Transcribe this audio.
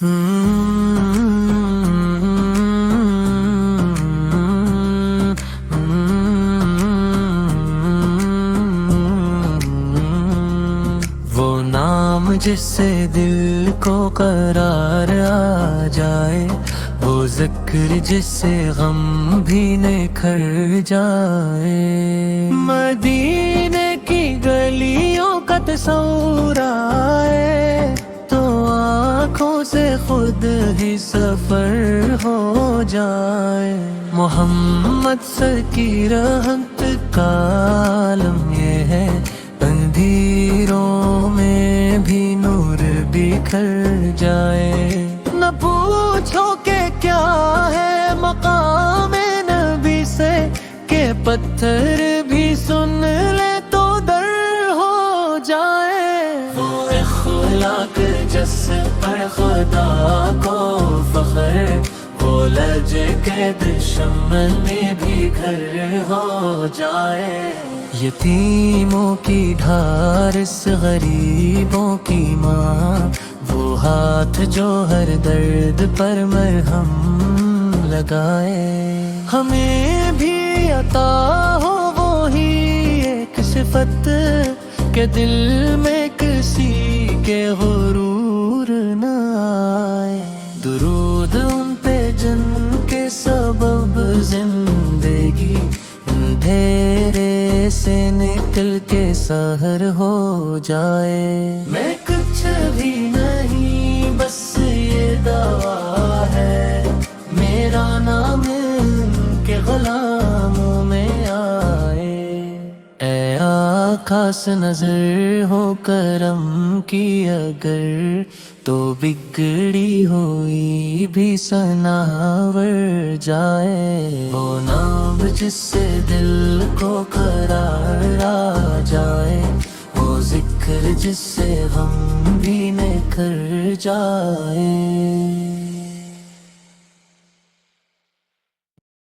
وہ نام جس سے دل کو قرار آ جائے، وہ ذکر جس سے غم بھی نکھر جائے، مدینے کی گلیوں کا تصور آئے تو آنکھوں سے خود ہی سفر ہو جائے، محمد سر کی رحمت کا عالم یہ ہے، اندھیروں میں بھی نور بکھر جائے، نہ پوچھو کہ کیا ہے مقام نبی سے، کہ پتھر بھی سن لے تو در ہو جائے، وہ اخلاق جس پر خدا کو فخر، وہ لج کے دشمن میں بھی گھر ہو جائے، یتیموں کی ڈھار اس غریبوں کی ماں، وہ ہاتھ جو ہر درد پر مرہم لگائے، ہمیں بھی عطا ہو وہی ایک صفت کہ دل میں کسی کے غرور نہ آئے، درود ان پہ جن کے سبب زندگی اندھیرے سے نکل کے سحر ہو جائے، میں کچھ بھی نہیں بس یہ دعا ہے، میرا نام ان کے غلاموں میں آئے، اے آقا سے نظر ہو کرم کی اگر، تو بگڑی ہوئی بھی سناور جائے، وہ نام جس سے دل کو قرار آ جائے، وہ ذکر جس سے غم بھی نکھر جائے۔